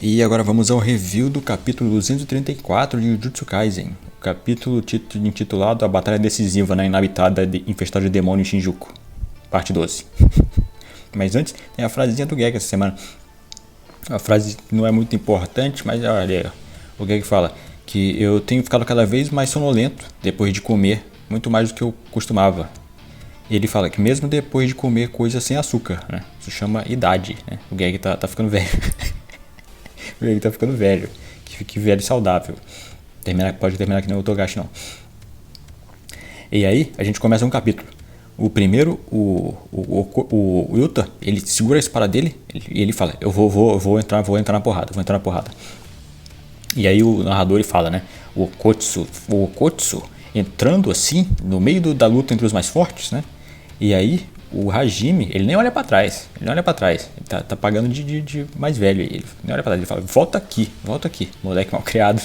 E agora vamos ao review do capítulo 234 de Jujutsu Kaisen. O capítulo intitulado A Batalha Decisiva na Inabitada Infestada de Demônio em Shinjuku. Parte 12. Mas antes, tem a frasezinha do Geg essa semana. A frase não é muito importante, mas olha, o Geg fala que eu tenho ficado cada vez mais sonolento depois de comer, muito mais do que eu costumava. E ele fala que mesmo depois de comer coisas sem açúcar, né? Isso chama idade, né? O Geg tá ficando velho. O Geg tá ficando velho. Que fique velho e saudável. Pode terminar que nem o Togashi, não. E aí, a gente começa um capítulo. O primeiro, o Yuta, ele segura a espada dele e ele fala, eu vou entrar na porrada. E aí o narrador ele fala, né? O Okotsu entrando assim, no meio da luta entre os mais fortes, né? E aí o Hajime, ele nem olha pra trás. Ele tá pagando de mais velho. Ele nem olha pra trás, ele fala, volta aqui. Moleque mal criado.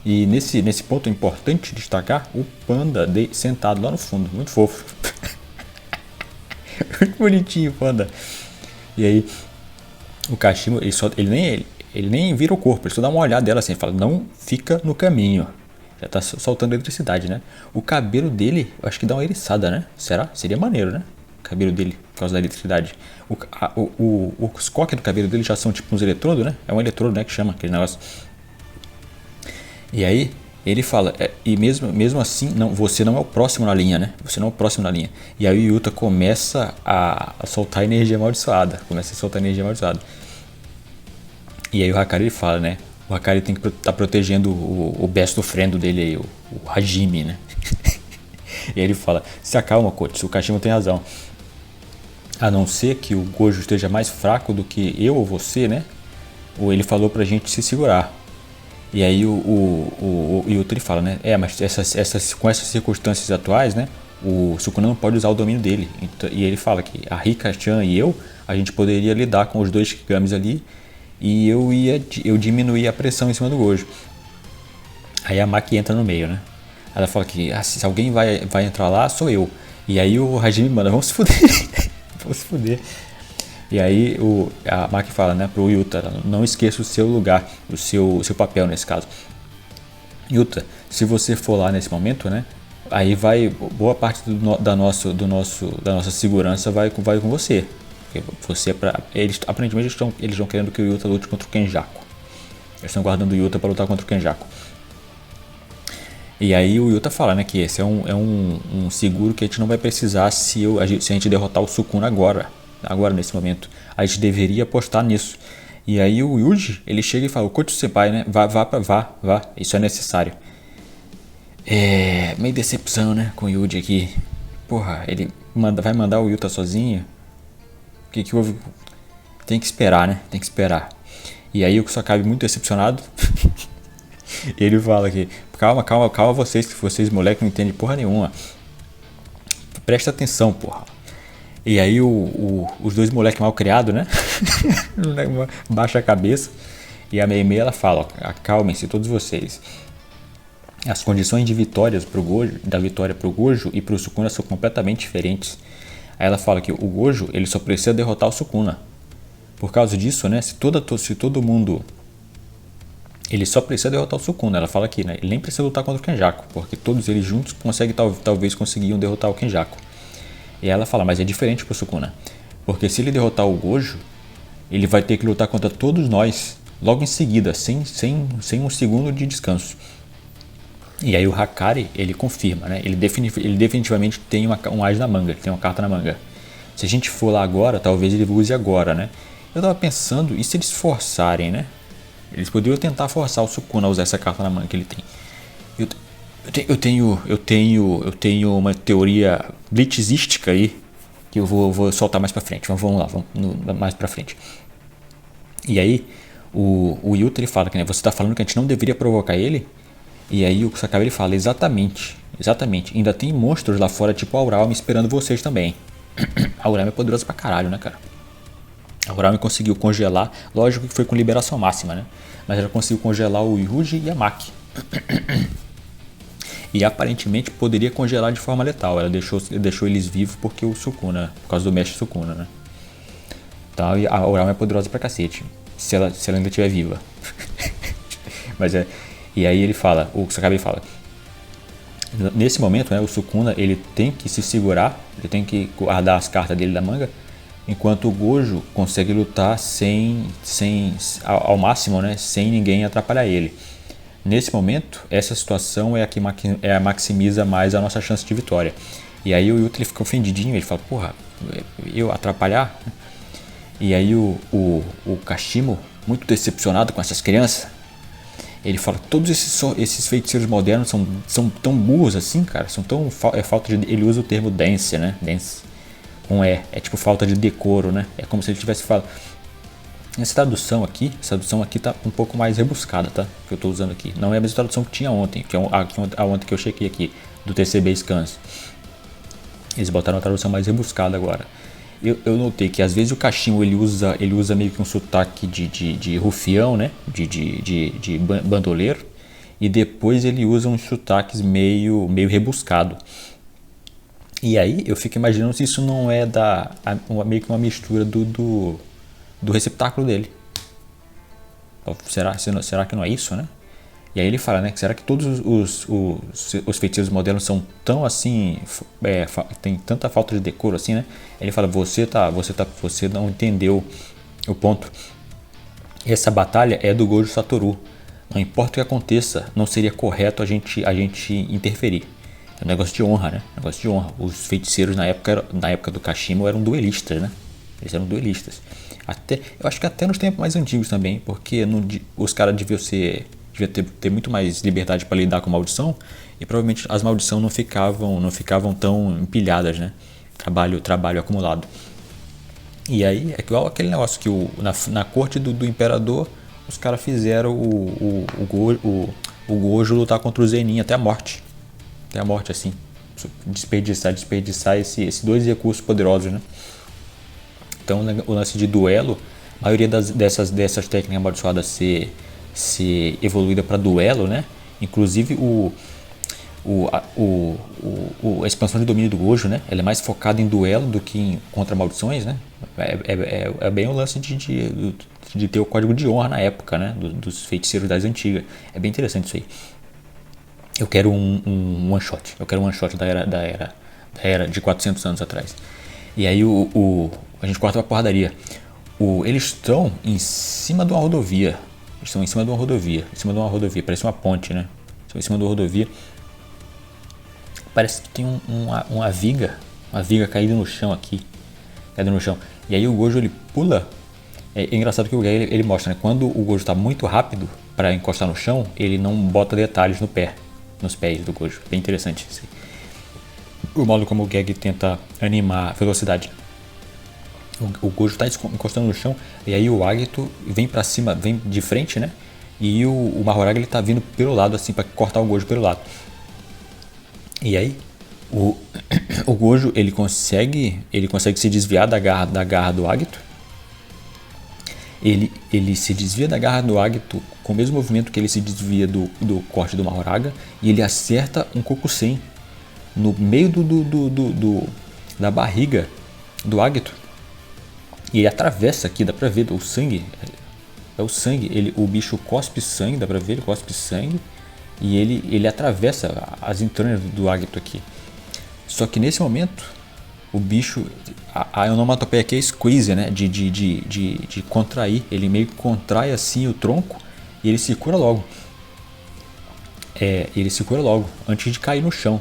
E nesse ponto é importante destacar o Panda sentado lá no fundo, muito fofo. Muito bonitinho o Panda. E aí o Kashimo, ele nem vira o corpo, ele só dá uma olhada dela assim, ele fala, não fica no caminho. Já tá soltando eletricidade, né? O cabelo dele, eu acho que dá uma eriçada, né? Será? Seria maneiro, né? O cabelo dele, por causa da eletricidade. Os coques do cabelo dele já são tipo uns eletrodos, né? É um eletrodo, né? Que chama aquele negócio. E aí, ele fala, e mesmo assim, você não é o próximo na linha, né? E aí o Yuta começa a soltar energia amaldiçoada. E aí o Hakari ele fala, né? O Hakari tem que estar protegendo o best friend dele aí, o Hajime, né? E aí ele fala, se acalma, Kotsu, o Kashimo tem razão. A não ser que o Gojo esteja mais fraco do que eu ou você, né? Ou ele falou pra gente se segurar. E aí o Yuta ele fala, né? Mas com essas circunstâncias atuais, né? O Sukuna não pode usar o domínio dele. E ele fala que a Rika-chan e a gente poderia lidar com os dois Shikigamis ali. E eu diminuía a pressão em cima do Gojo. Aí a Maki entra no meio, né? Ela fala que se alguém vai entrar lá, sou eu. E aí o Hajime manda, vamos se fuder. E aí a Maki fala, né, pro Yuta, não esqueça o seu lugar, o seu papel nesse caso. Yuta, se você for lá nesse momento, né, aí boa parte da nossa segurança vai com você. Aparentemente eles estão querendo que o Yuta lute contra o Kenjaku. Eles estão guardando o Yuta para lutar contra o Kenjaku. E aí o Yuta fala, né, que esse é um seguro que a gente não vai precisar se a gente derrotar o Sukuna agora nesse momento. A gente deveria apostar nisso. E aí o Yuji, ele chega e fala, o Kotsu Senpai, né, vá, isso é necessário. Meio decepção, né, com o Yuji aqui. Porra, ele vai mandar o Yuta sozinho? O que houve? Tem que esperar, né, E aí o Kusakabe, muito decepcionado, ele fala aqui, calma vocês moleque não entendem porra nenhuma. Presta atenção, porra. E aí os dois moleques mal criados, né? Baixa a cabeça. E a Meimei ela fala, acalmem-se todos vocês. As condições de vitória pro Gojo e pro Sukuna são completamente diferentes. Aí ela fala que o Gojo ele só precisa derrotar o Sukuna. Por causa disso, né? Se todo mundo... Ele só precisa derrotar o Sukuna. Ela fala aqui, né? Ele nem precisa lutar contra o Kenjaku, porque todos eles juntos talvez conseguiam derrotar o Kenjaku. E ela fala, mas é diferente pro Sukuna. Porque se ele derrotar o Gojo, ele vai ter que lutar contra todos nós logo em seguida, sem um segundo de descanso. E aí o Hakari, ele confirma, né? Ele definitivamente tem um as na manga, tem uma carta na manga. Se a gente for lá agora, talvez ele use agora, né? Eu tava pensando, e se eles forçarem, né? Eles poderiam tentar forçar o Sukuna a usar essa carta na manga que ele tem. Eu tenho uma teoria blitzística aí que eu vou soltar mais pra frente. Vamos mais pra frente. E aí o Yuta ele fala que, né, você tá falando que a gente não deveria provocar ele? E aí o Kusakabe ele fala, exatamente. Ainda tem monstros lá fora tipo a Auralme esperando vocês também. A Auralme é poderosa pra caralho, né, cara? A Auralme conseguiu congelar, lógico que foi com liberação máxima, né? Mas ela conseguiu congelar o Yuji e a Maki. E aparentemente poderia congelar de forma letal. Ela deixou eles vivos por causa do mestre Sukuna, né? Então a Auralme é poderosa pra cacete. se ela ainda estiver viva. Mas e aí ele fala, o Kusakabe fala, nesse momento, né, o Sukuna ele tem que se segurar, ele tem que guardar as cartas dele da manga, enquanto o Gojo consegue lutar ao máximo, né, sem ninguém atrapalhar ele. Nesse momento, essa situação é a que maximiza mais a nossa chance de vitória. E aí o Yuta ele fica ofendidinho, ele fala, porra, eu atrapalhar? E aí o Kashimo, muito decepcionado com essas crianças, ele fala, todos esses feiticeiros modernos são tão burros assim, cara, são tão falta de... Ele usa o termo dance, né? Dance. É tipo falta de decoro, né? É como se ele tivesse falado... Essa tradução aqui tá um pouco mais rebuscada, tá? Que eu tô usando aqui. Não é a mesma tradução que tinha ontem, que é a ontem que eu chequei aqui, do TCB Scans. Eles botaram uma tradução mais rebuscada agora. Eu notei que às vezes o Kashimo ele usa meio que um sotaque de rufião, né? De bandoleiro. E depois ele usa uns sotaques meio rebuscado. E aí eu fico imaginando se isso não é meio que uma mistura do receptáculo dele. Será que não é isso, né? E aí ele fala, né? Será que todos os feiticeiros modernos são tão assim, tem tanta falta de decoro assim, né? Ele fala, você não entendeu o ponto. Essa batalha é do Gojo Satoru. Não importa o que aconteça, não seria correto a gente interferir. É um negócio de honra, né? Negócio de honra. Os feiticeiros na época do Kashimo eram duelistas, né? Eles eram duelistas. Eu acho que até nos tempos mais antigos também, porque os caras deviam ter muito mais liberdade para lidar com maldição, e provavelmente as maldições não ficavam tão empilhadas, né? Trabalho acumulado. E aí é igual aquele negócio que na corte do imperador os caras fizeram o Gojo lutar contra o Zenin até a morte. Até a morte, assim. Desperdiçar esses dois recursos poderosos, né? Então o lance de duelo, a maioria dessas técnicas amaldiçoadas ser evoluída para duelo, né? Inclusive a expansão de domínio do Gojo, né? Ela é mais focada em duelo do que contra maldições, né? É bem o lance de ter o código de honra na época, né? Dos feiticeiros das antigas. É bem interessante isso aí. Eu quero um one shot. Eu quero um one shot da era de 400 anos atrás. E aí a gente corta pra porradaria. Eles estão em cima de uma rodovia. Em cima de uma rodovia. Parece uma ponte, né? Estão em cima de uma rodovia. Parece que tem uma viga caída no chão aqui. E aí o Gojo ele pula. É engraçado que o Gai ele mostra, né? Quando o Gojo está muito rápido para encostar no chão, ele não bota detalhes nos pés do Gojo. Bem interessante isso aí. O modo como o Gag tenta animar a velocidade. O Gojo está encostando no chão, e aí o Agito vem para cima, vem de frente, né? E o Mahoraga ele tá vindo pelo lado, assim, para cortar o Gojo pelo lado. E aí o Gojo ele consegue se desviar da garra do Agito. Ele se desvia da garra do Agito com o mesmo movimento que ele se desvia do corte do Mahoraga, e ele acerta um Kokusen no meio da barriga do Agito. E ele atravessa aqui, dá pra ver o sangue. É o sangue, o bicho cospe sangue, dá pra ver, ele cospe sangue. E ele atravessa as entranhas do Agito aqui. Só que nesse momento, o bicho, a onomatopeia aqui é squeeze, né? De contrair. Ele meio que contrai assim o tronco e ele se cura logo. Antes de cair no chão.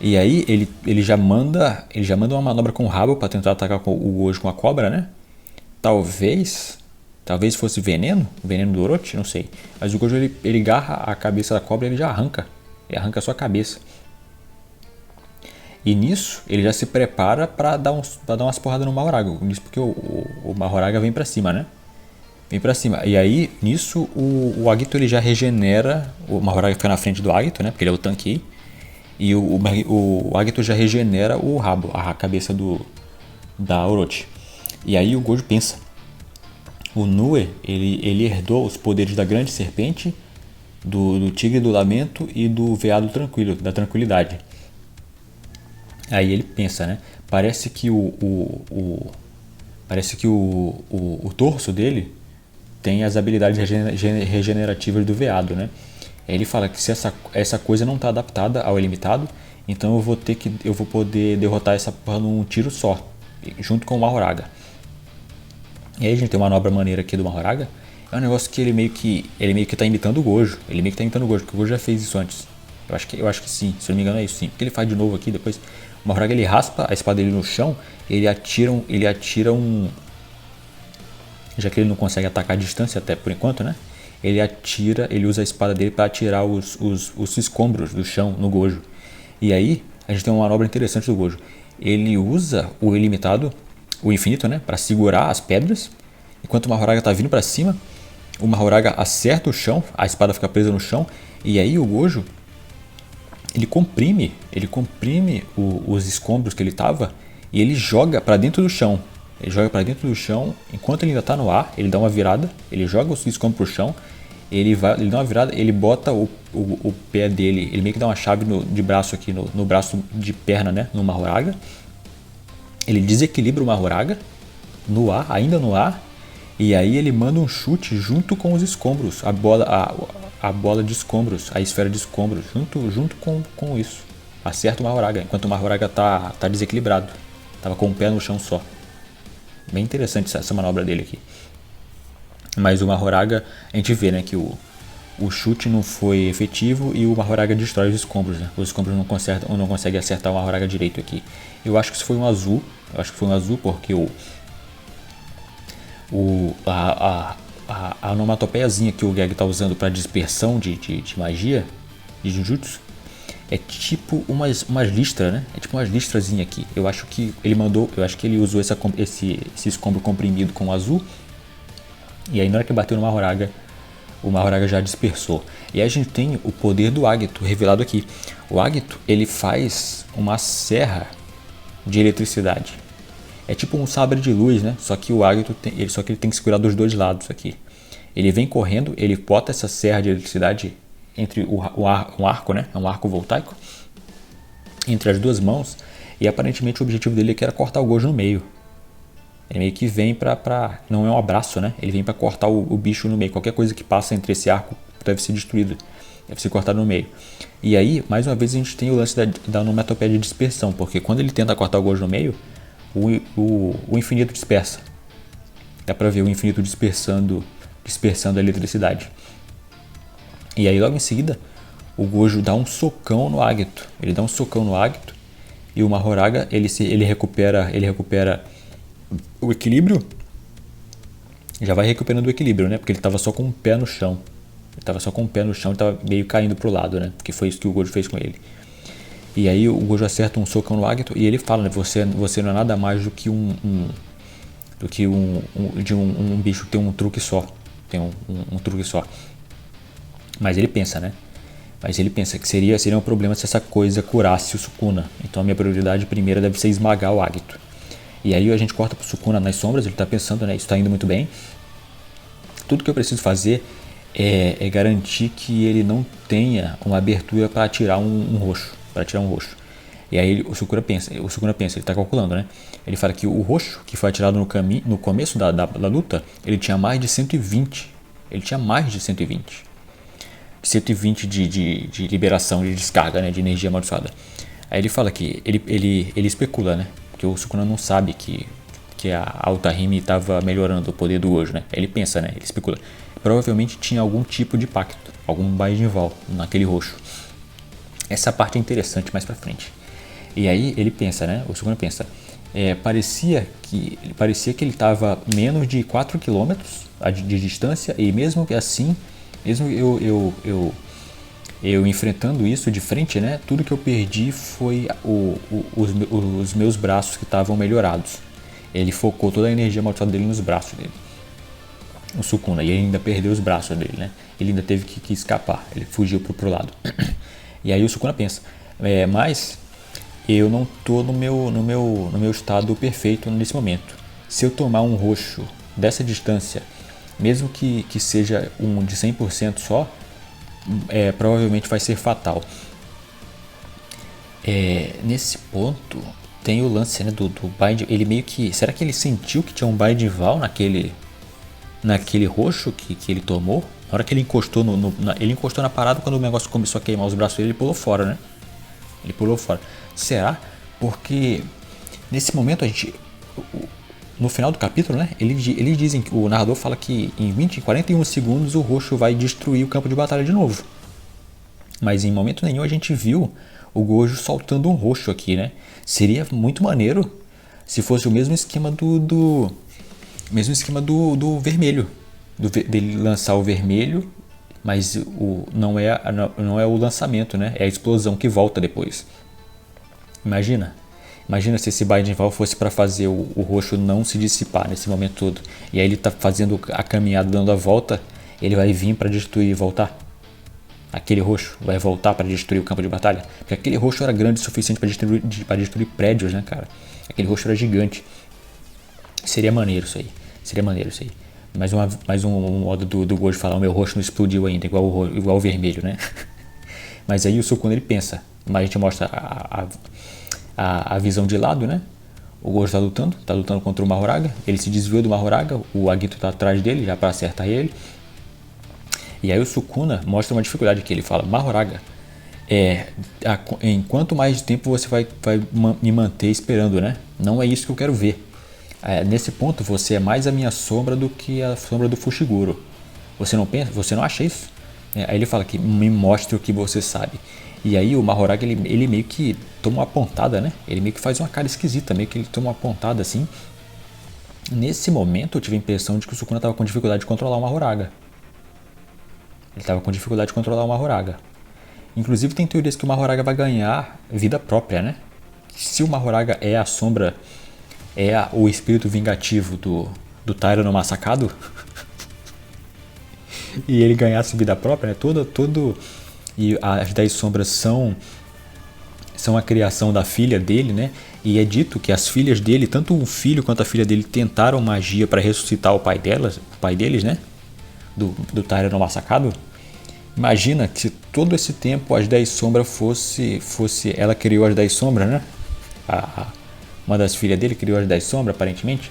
E aí ele já manda uma manobra com o rabo para tentar atacar o Gojo com a cobra, né? Talvez fosse veneno do Orochi, não sei. Mas o Gojo ele agarra a cabeça da cobra e ele já arranca a sua cabeça. E nisso ele já se prepara para dar umas porradas no Mahoraga. Nisso porque o Mahoraga vem para cima, né? E aí nisso o Agito ele já regenera. O Mahoraga fica na frente do Agito, né? Porque ele é o tanque aí. E o Agito já regenera o rabo, a cabeça da Orochi. E aí o Gojo pensa. O Nue, ele herdou os poderes da grande serpente, do tigre do lamento e do veado tranquilo, da tranquilidade. Aí ele pensa, né? Parece que o torso dele tem as habilidades regenerativas do veado, né? Ele fala que se essa coisa não está adaptada ao ilimitado, então eu vou poder derrotar essa porra num tiro só, junto com o Mahoraga. E aí a gente tem uma manobra maneira aqui do Mahoraga. É um negócio que ele meio que tá imitando o Gojo. Ele meio que tá imitando o Gojo, porque o Gojo já fez isso antes. Eu acho que sim, se eu não me engano é isso sim. Porque ele faz de novo aqui depois. O Mahoraga ele raspa a espada dele no chão, ele atira um. Já que ele não consegue atacar a distância até por enquanto, né? Ele usa a espada dele para atirar os escombros do chão no Gojo. E aí a gente tem uma manobra interessante do Gojo. Ele usa o ilimitado, o infinito, né, para segurar as pedras. Enquanto o Mahoraga tá vindo para cima, o Mahoraga acerta o chão, a espada fica presa no chão. E aí o Gojo ele comprime os escombros que ele tava e ele joga para dentro do chão. Ele joga para dentro do chão, enquanto ele ainda tá no ar, ele dá uma virada, ele joga os escombros pro chão, ele dá uma virada, ele bota o pé dele, ele meio que dá uma chave de braço aqui, no braço de perna, né, no Mahoraga. Ele desequilibra o Mahoraga no ar, ainda no ar, e aí ele manda um chute junto com os escombros, a bola de escombros, a esfera de escombros, junto com isso. Acerta o Mahoraga, enquanto o Mahoraga tá desequilibrado, tava com o pé no chão só. Bem interessante essa manobra dele aqui. Mas o Mahoraga, a gente vê, né, que o chute não foi efetivo e o Mahoraga destrói os escombros, né? Os escombros não conseguem acertar o Mahoraga direito aqui. Eu acho que isso foi um azul. Eu acho que foi um azul porque a onomatopeiazinha que o Geg tá usando para dispersão de magia, de Jujutsu, é tipo umas listras, né? É tipo umas listrazinhas aqui. Eu acho que ele usou esse escombro comprimido com azul. E aí na hora que bateu no Mahoraga, o Mahoraga já dispersou. E aí a gente tem o poder do Agito revelado aqui. O Agito, ele faz uma serra de eletricidade. É tipo um sabre de luz, né? Só que o Agito ele tem que segurar dos dois lados aqui. Ele vem correndo, ele bota essa serra de eletricidade entre um arco, né? É um arco voltaico entre as duas mãos. E aparentemente o objetivo dele aqui era cortar o Gojo no meio. Ele meio que vem pra não é um abraço, né? Ele vem pra cortar o bicho no meio. Qualquer coisa que passa entre esse arco deve ser destruída. Deve ser cortado no meio. E aí, mais uma vez, a gente tem o lance da onomatopeia de dispersão. Porque quando ele tenta cortar o Gojo no meio, o infinito dispersa. Dá pra ver o infinito dispersando a eletricidade. E aí, logo em seguida, o Gojo dá um socão no Agito. Ele dá um socão no Agito. E o Mahoraga, ele recupera o equilíbrio. Já vai recuperando o equilíbrio, né? Porque ele tava só com um pé no chão. Ele tava meio caindo pro lado, né? Porque foi isso que o Gojo fez com ele. E aí o Gojo acerta um socão no Agito e ele fala, né? Você não é nada mais do que um bicho que tem um truque só. Tem um truque só. Mas ele pensa, né? Que seria um problema se essa coisa curasse o Sukuna. Então a minha prioridade primeira deve ser esmagar o Agito. E aí a gente corta pro Sukuna nas sombras, ele tá pensando, né? Isso tá indo muito bem. Tudo que eu preciso fazer é garantir que ele não tenha uma abertura para atirar um roxo. E aí o Sukuna pensa, ele tá calculando, né? Ele fala que o roxo que foi atirado no começo da luta, ele tinha mais de 120. Ele tinha mais de 120. 120 de liberação, de descarga, né? De energia amaldiçoada. Aí ele fala que ele especula, né? Porque o Sukuna não sabe que a Utahime estava melhorando o poder do Gojo, né? Ele pensa, né? Ele especula. Provavelmente tinha algum tipo de pacto, algum Baijinval naquele roxo. Essa parte é interessante mais pra frente. E aí ele pensa, né? O Sukuna pensa. Parecia que ele estava menos de 4 km de distância e mesmo que assim, mesmo eu enfrentando isso de frente, né? Tudo que eu perdi foi os meus braços que estavam melhorados. Ele focou toda a energia amaldiçoada dele nos braços dele. O Sukuna. E ele ainda perdeu os braços dele, né? Ele ainda teve que escapar. Ele fugiu pro lado. E aí o Sukuna pensa. Mas eu não tô no meu estado perfeito nesse momento. Se eu tomar um roxo dessa distância, mesmo que seja um de 100% só, provavelmente vai ser fatal. Nesse ponto tem o lance, né, do Bind. Ele meio que, será que ele sentiu que tinha um Bindval naquele naquele roxo que ele tomou. Na hora que ele encostou ele encostou na parada, quando o negócio começou a queimar os braços dele, ele pulou fora, né? Ele pulou fora. Será? Porque nesse momento a gente... No final do capítulo, né? Eles dizem que o narrador fala que em 41 segundos o roxo vai destruir o campo de batalha de novo. Mas em momento nenhum a gente viu o Gojo soltando um roxo aqui, né? Seria muito maneiro se fosse o mesmo esquema do vermelho. Dele lançar o vermelho, mas não é o lançamento, né? É a explosão que volta depois. Imagina se esse Binding Valve fosse para fazer o roxo não se dissipar nesse momento todo. E aí ele tá fazendo a caminhada, dando a volta, ele vai vir para destruir e voltar. Aquele roxo vai voltar para destruir o campo de batalha. Porque aquele roxo era grande o suficiente para destruir prédios, né, cara? Aquele roxo era gigante. Seria maneiro isso aí. Mais um modo do Gojo falar: o meu roxo não explodiu ainda, igual o vermelho, né? Mas aí o Sukuna ele pensa. Mas a gente mostra a visão de lado, né? O Gojo tá lutando contra o Mahoraga. Ele se desviou do Mahoraga, o Agito tá atrás dele já para acertar ele. E aí o Sukuna mostra uma dificuldade que ele fala: Mahoraga, em quanto mais tempo você vai me manter esperando, né? Não é isso que eu quero ver. Nesse ponto você é mais a minha sombra do que a sombra do Fushiguro. Você não pensa? Você não acha isso? Aí ele fala que me mostre o que você sabe. E aí o Mahoraga ele meio que toma uma pontada, né? Ele meio que faz uma cara esquisita, meio que ele toma uma pontada assim. Nesse momento eu tive a impressão de que o Sukuna estava com dificuldade de controlar o Mahoraga. Inclusive tem teorias que o Mahoraga vai ganhar vida própria, né? Se o Mahoraga é a sombra, o espírito vingativo do Taira no Masakado, e ele ganhasse vida própria, né? E as 10 sombras são a criação da filha dele, né? E é dito que as filhas dele, tanto o filho quanto a filha dele, tentaram magia para ressuscitar o pai deles, né? Do Taira no Masakado. Imagina que se todo esse tempo as 10 sombras fosse ela criou as 10 sombras, né? Uma das filhas dele criou as 10 sombras, aparentemente.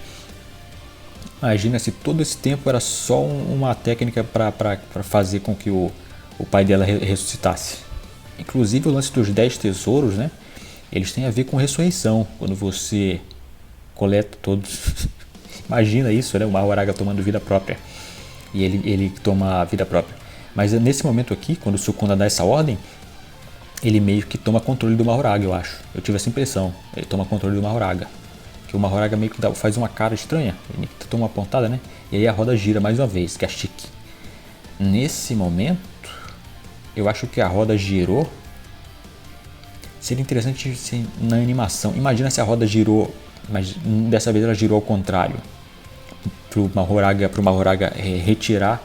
Imagina se todo esse tempo era só uma técnica para fazer com que o pai dela ressuscitasse. Inclusive o lance dos 10 tesouros, né? Eles têm a ver com ressurreição. Quando você coleta todos. Imagina isso, né? O Mahoraga tomando vida própria. E ele toma vida própria. Mas nesse momento aqui, quando o Sukuna dá essa ordem, ele meio que toma controle do Mahoraga, eu acho. Eu tive essa impressão. Ele toma controle do Mahoraga. Que o Mahoraga meio que faz uma cara estranha. Ele toma uma pontada, né? E aí a roda gira mais uma vez, que é chique. Nesse momento, eu acho que a roda girou. Seria interessante se na animação. Imagina se a roda girou, mas dessa vez ela girou ao contrário. Pro Mahoraga retirar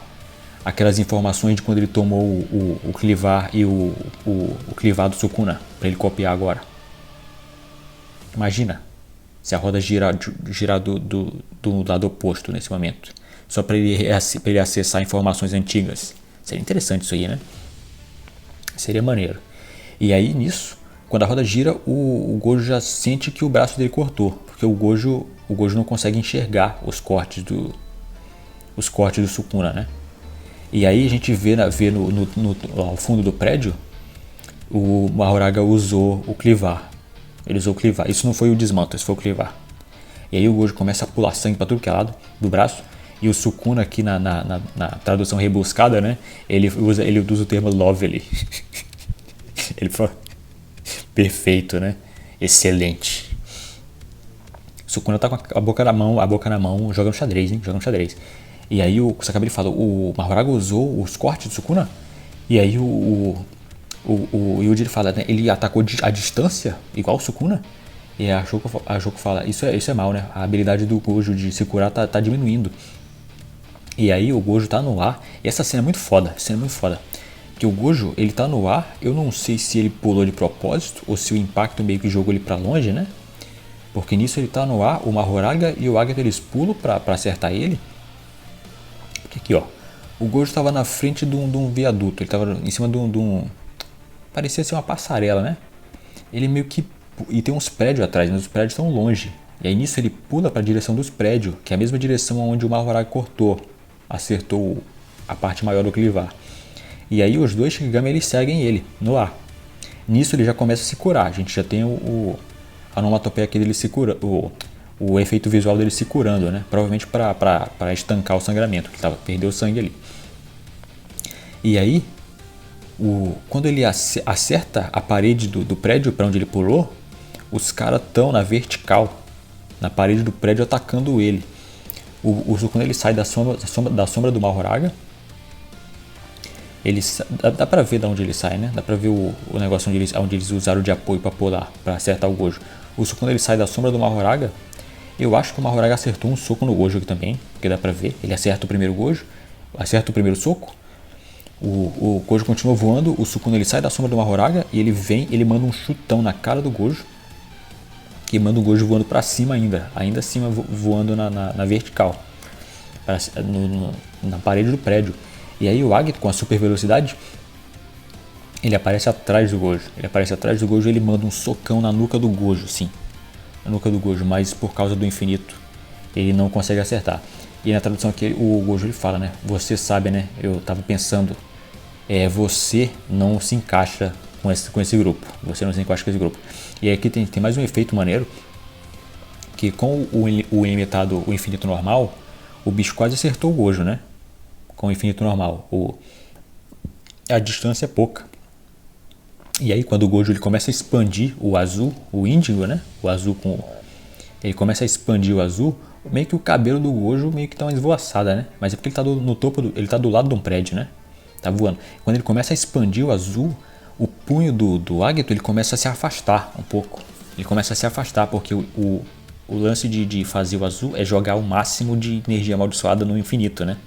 aquelas informações de quando ele tomou o Clivar e o Clivar do Sukuna, para ele copiar agora. Imagina se a roda girar do lado oposto nesse momento, só para ele acessar informações antigas. Seria interessante isso aí, né? Seria maneiro. E aí nisso, quando a roda gira, o Gojo já sente que o braço dele cortou, porque o Gojo não consegue enxergar os cortes do Sukuna, né? E aí a gente vê ao fundo do prédio, o Mahoraga usou o Clivar. Ele usou o Clivar. Isso não foi o desmanto, isso foi o Clivar. E aí o Gojo começa a pular sangue para tudo que é lado do braço. E o Sukuna aqui na tradução rebuscada, né? Ele usa o termo lovely. Ele fala, perfeito, né? Excelente. O Sukuna tá com a boca na mão, jogando xadrez, hein? Jogando xadrez. E aí o Sakabe fala, o Mahoraga usou os cortes do Sukuna? E aí o Yujiro fala, né? Ele atacou a distância, igual o Sukuna? E a Shoko fala, isso é mal, né? A habilidade do Gojo de se curar tá diminuindo. E aí o Gojo tá no ar. E essa cena é muito foda, Porque o Gojo, ele tá no ar, eu não sei se ele pulou de propósito, ou se o impacto meio que jogou ele pra longe, né? Porque nisso ele tá no ar, o Mahoraga e o Agito eles pulam pra acertar ele. Aqui, ó, o Gojo estava na frente de um viaduto, ele estava em cima de um... Parecia ser uma passarela, né? Ele meio que... E tem uns prédios atrás, mas os prédios estão longe. E aí nisso ele pula para a direção dos prédios, que é a mesma direção onde o Mahoraga cortou. acertou a parte maior do Clivar. E aí os dois Shikigami eles seguem ele no ar. Nisso ele já começa a se curar. A gente já tem a onomatopeia aqui dele se cura, o efeito visual dele se curando, né? Provavelmente para estancar o sangramento, que perdeu sangue ali. E aí, quando ele acerta a parede do prédio para onde ele pulou, os caras estão na vertical, na parede do prédio, atacando ele. O Sukuna ele sai da sombra do Mahoraga. Dá pra ver de onde ele sai, né? Dá pra ver o negócio onde eles usaram de apoio pra pular, pra acertar o Gojo. O Sukuna ele sai da sombra do Mahoraga. Eu acho que o Mahoraga acertou um soco no Gojo aqui também, porque dá pra ver. Ele acerta o primeiro Gojo, acerta o primeiro soco. O Gojo continua voando, o Sukuna ele sai da sombra do Mahoraga e ele manda um chutão na cara do Gojo. Que manda o Gojo voando pra cima ainda acima voando na vertical, na parede do prédio. E aí o Agito, com a super velocidade, ele aparece atrás do Gojo. E ele manda um socão na nuca do Gojo, sim. Na nuca do Gojo, mas por causa do infinito, ele não consegue acertar. E na tradução aqui, o Gojo ele fala, né? Você sabe, né? Eu tava pensando, você não se encaixa com esse grupo. Você não se encaixa com esse grupo. E aqui tem mais um efeito maneiro, que com o ilimitado, o infinito normal, o bicho quase acertou o Gojo, né? Com o infinito normal, a distância é pouca. E aí quando o Gojo ele começa a expandir o azul, o índigo, né? O azul ele começa a expandir o azul, meio que o cabelo do Gojo meio que dá uma esvoaçada, né? Mas é porque ele tá no topo, ele tá do lado de um prédio, né? Tá voando. Quando ele começa a expandir o azul, o punho do Agito ele começa a se afastar um pouco. Ele começa a se afastar porque o lance de fazer o azul é jogar o máximo de energia amaldiçoada no infinito, né?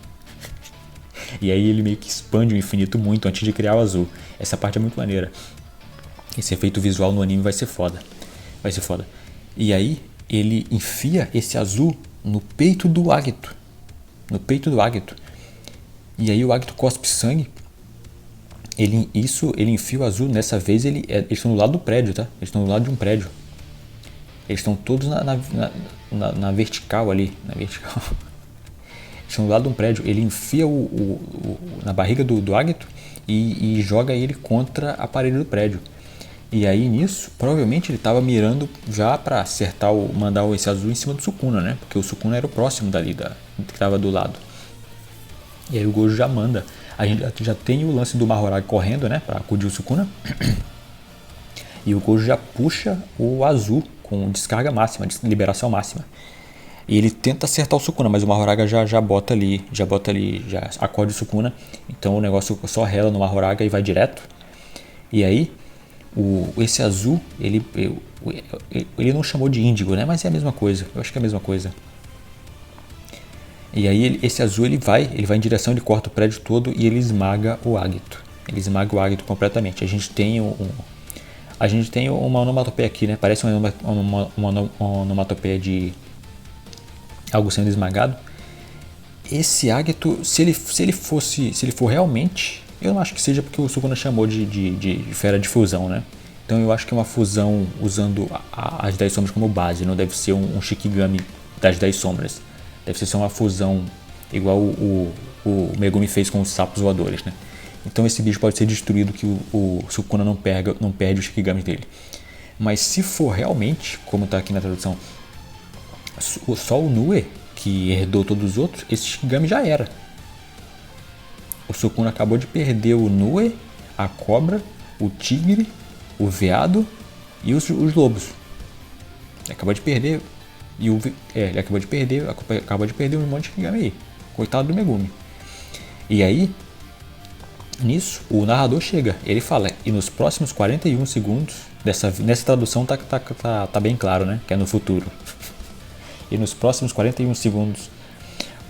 E aí ele meio que expande o infinito muito antes de criar o azul. Essa parte é muito maneira. Esse efeito visual no anime vai ser foda. E aí ele enfia esse azul no peito do Agito. E aí o Agito cospe sangue. Ele enfia o azul. Nessa vez eles estão do lado do prédio, tá? Eles estão do lado de um prédio. Eles estão todos na vertical ali. Estão do lado de um prédio. Ele enfia na barriga do Agito e joga ele contra a parede do prédio. E aí nisso, provavelmente ele estava mirando já para acertar, mandar esse azul em cima do Sukuna, né? Porque o Sukuna era o próximo dali, que estava do lado. E aí o Gojo já manda. A gente já tem o lance do Mahoraga correndo, né? Para acudir o Sukuna. E o Gojo já puxa o azul com descarga máxima, liberação máxima. E ele tenta acertar o Sukuna, mas o Mahoraga já bota ali, já acode o Sukuna. Então o negócio só rela no Mahoraga e vai direto. E aí, esse azul, ele não chamou de índigo, né? Mas é a mesma coisa, eu acho que é a mesma coisa. E aí esse azul ele vai em direção, ele corta o prédio todo e ele esmaga o Agito. Ele esmaga o Agito completamente. A gente tem uma onomatopeia aqui, né? Parece uma onomatopeia de algo sendo esmagado. Esse Agito, se ele for realmente, eu não acho que seja porque o Sukuna chamou de fera de fusão, né? Então eu acho que é uma fusão usando as 10 sombras como base, não deve ser um Shikigami das 10 sombras. Deve ser só uma fusão igual o Megumi fez com os sapos voadores, né? Então esse bicho pode ser destruído que o Sukuna não perde o Shikigami dele. Mas se for realmente, como está aqui na tradução, só o Nue que herdou todos os outros, esse Shikigami já era. O Sukuna acabou de perder o Nue, a cobra, o tigre, o veado e os lobos. Ele acabou de perder. Ele acabou de perder um monte de Shikigami aí. Coitado do Megumi. E aí, nisso, o narrador chega. Ele fala, e nos próximos 41 segundos, nessa tradução tá bem claro, né? Que é no futuro. E nos próximos 41 segundos,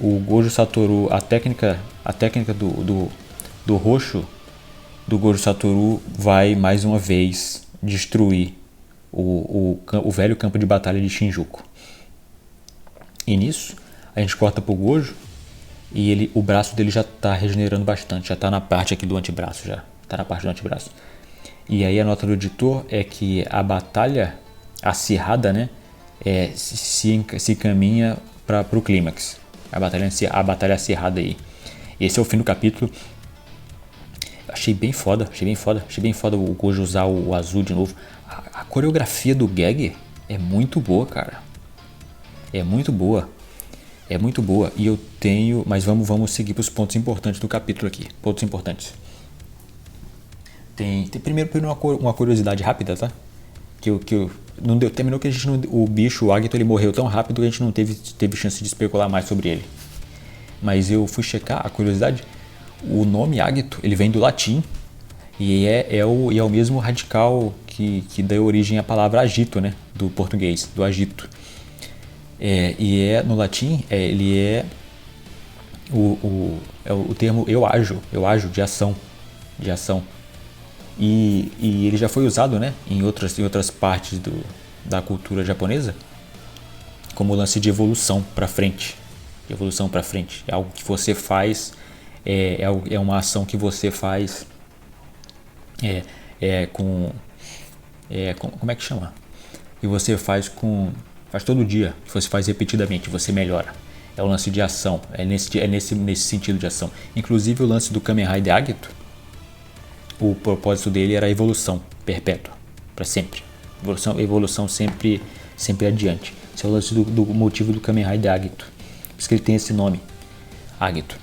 o Gojo Satoru, a técnica do roxo do Gojo Satoru vai mais uma vez destruir o velho campo de batalha de Shinjuku. E nisso, a gente corta pro Gojo e o braço dele já tá regenerando bastante, já tá na parte aqui do antebraço, E aí a nota do editor é que a batalha acirrada, né, se encaminha para o clímax. A batalha acirrada aí. Esse é o fim do capítulo. Achei bem foda o Gojo usar o azul de novo. A coreografia do gag é muito boa, cara. É muito boa. E eu tenho... Mas vamos seguir para os pontos importantes do capítulo aqui. Pontos importantes. Tem primeiro uma curiosidade rápida, tá? Não deu, terminou que a gente não, o bicho, o Agito, ele morreu tão rápido que a gente não teve chance de especular mais sobre ele. Mas eu fui checar a curiosidade. O nome Agito, ele vem do latim e é o mesmo radical que dá origem à palavra agito, né? Do português, do agito. No latim, ele é o termo eu ajo de ação. E ele já foi usado, né, em outras partes da cultura japonesa como lance de evolução para frente. É algo que você faz, é uma ação que você faz como é que chama? E você faz todo dia, que você faz repetidamente, você melhora. É o lance de ação, é nesse sentido de ação. Inclusive o lance do Kamen Rider Agito, o propósito dele era a evolução perpétua, para sempre. Evolução sempre adiante. Esse é o lance do motivo do Kamen Rider Agito. Por isso que ele tem esse nome, Agito.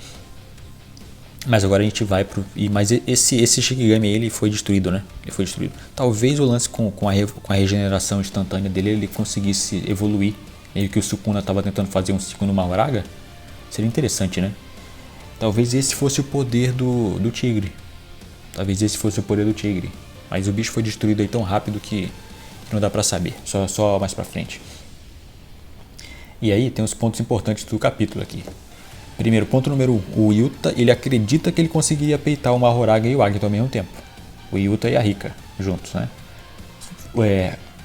Mas agora a gente vai mas esse Shikigami ele foi destruído, né? Ele foi destruído. Talvez o lance com a regeneração instantânea dele ele conseguisse evoluir. Meio que o Sukuna estava tentando fazer um ciclo no Mahoraga. Seria interessante, né? Talvez esse fosse o poder do tigre. Mas o bicho foi destruído aí tão rápido que não dá pra saber. Só mais pra frente. E aí tem os pontos importantes do capítulo aqui. Primeiro, ponto número 1. O Yuta, ele acredita que ele conseguiria peitar o Mahoraga e o Agito ao mesmo tempo. O Yuta e a Rika juntos, né?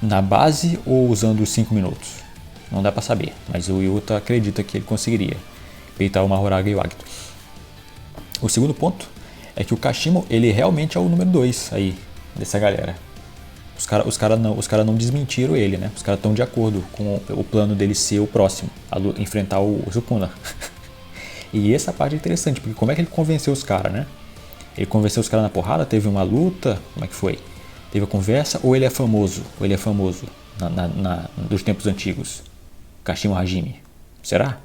Na base ou usando os 5 minutos? Não dá pra saber. Mas o Yuta acredita que ele conseguiria peitar o Mahoraga e o Agito. O segundo ponto é que o Kashimo, ele realmente é o número 2 aí, dessa galera. Os cara não desmentiram ele, né? Os caras estão de acordo com o plano dele ser o próximo, enfrentar o Sukuna. E essa parte é interessante, porque como é que ele convenceu os caras, né? Ele convenceu os caras na porrada, teve uma luta, como é que foi? Teve a conversa, ou ele é famoso? Dos tempos antigos? Kashimo Hajime. Será?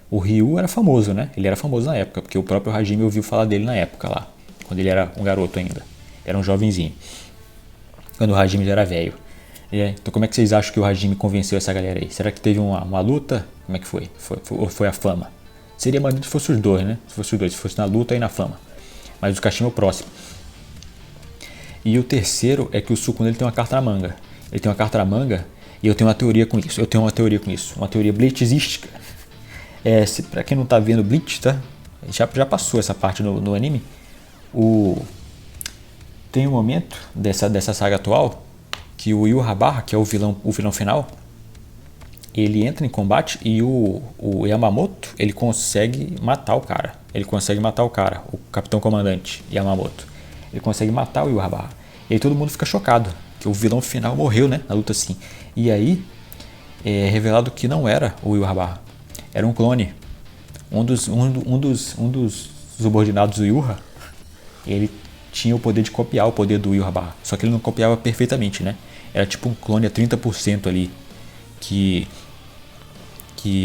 O Ryu era famoso, né? Ele era famoso na época, porque o próprio Hajime ouviu falar dele na época lá, quando ele era um garoto ainda. Era um jovenzinho. Quando o Hajime já era velho. Então como é que vocês acham que o Hajime convenceu essa galera aí? Será que teve uma luta? Como é que foi? Ou foi a fama? Seria maneiro se fosse os dois, né? Se fosse na luta e na fama. Mas o Kashimo é o próximo. E o terceiro é que o Sukuna ele tem uma carta na manga. Ele tem uma carta na manga e eu tenho uma teoria com isso. Uma teoria blitzística. Pra quem não tá vendo Bleach, tá? Já passou essa parte no anime. Tem um momento dessa saga atual que o Yamamoto, que é o vilão final, ele entra em combate e o Yamamoto, ele consegue matar o cara. O capitão comandante Yamamoto. Ele consegue matar o Yamamoto. E aí todo mundo fica chocado, que o vilão final morreu, né, na luta assim. E aí é revelado que não era o Yamamoto. Era um clone. Um dos subordinados do Yuha, ele tinha o poder de copiar o poder do Yamamoto. Só que ele não copiava perfeitamente, né? Era tipo um clone a 30% ali que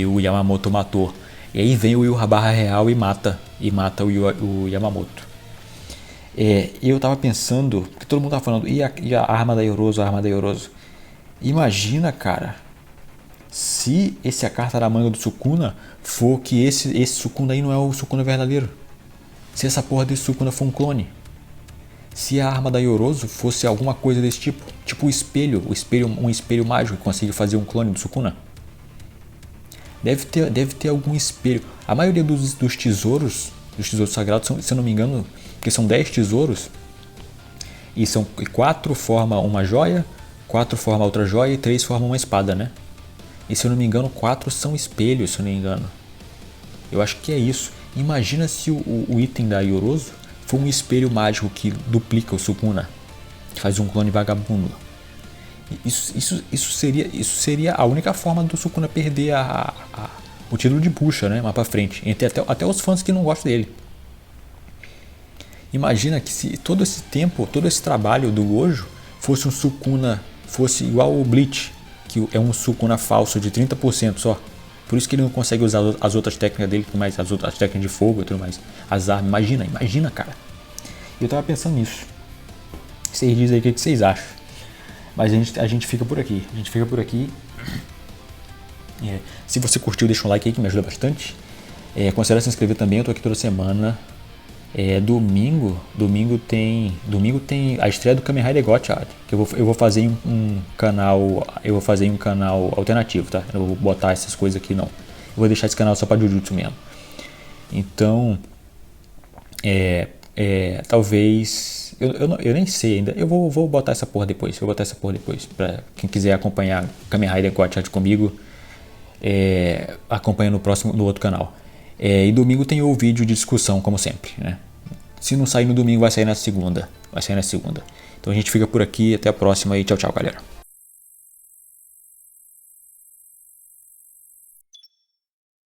o Yamamoto matou. E aí vem o Yamamoto real e mata o Yamamoto. E eu tava pensando, porque todo mundo tava falando, e a arma da Yorozu, Imagina, cara, se a carta da manga do Sukuna for que esse Sukuna aí não é o Sukuna verdadeiro. Se essa porra desse Sukuna for um clone. Se a arma da Yorozu fosse alguma coisa desse tipo. Tipo um espelho mágico que consegue fazer um clone do Sukuna. Deve ter algum espelho. A maioria dos tesouros sagrados, se eu não me engano, porque são 10 tesouros. E 4 formam uma joia, 4 formam outra joia e 3 formam uma espada, né? E se eu não me engano, 4 são espelhos, se eu não me engano. Eu acho que é isso. Imagina se o item da Yorozu for um espelho mágico que duplica o Sukuna, que faz um clone vagabundo. Isso seria a única forma do Sukuna perder o título de bucha, né? Mais pra frente. Entre até os fãs que não gostam dele. Imagina que se todo esse tempo, todo esse trabalho do Gojo fosse um Sukuna, fosse igual o Bleach, que é um Sukuna falso de 30% só. Por isso que ele não consegue usar as outras técnicas dele, mais as outras técnicas de fogo e tudo mais. As armas, imagina, cara. Eu tava pensando nisso. Vocês dizem aí o que vocês acham. Mas a gente fica por aqui. Se você curtiu, deixa um like aí que me ajuda bastante. Considere se inscrever também, eu tô aqui toda semana. Domingo tem a estreia do Kamen Rider Gotcha, que eu vou fazer um canal, alternativo, tá? Eu não vou botar essas coisas aqui não. Eu vou deixar esse canal só para Jujutsu mesmo. Então, talvez eu nem sei ainda. Eu vou botar essa porra depois. Para quem quiser acompanhar Kamen Rider Gotcha comigo, acompanha no outro canal. E domingo tem o vídeo de discussão, como sempre, né? Se não sair no domingo, vai sair na segunda. Então a gente fica por aqui. Até a próxima e tchau, galera.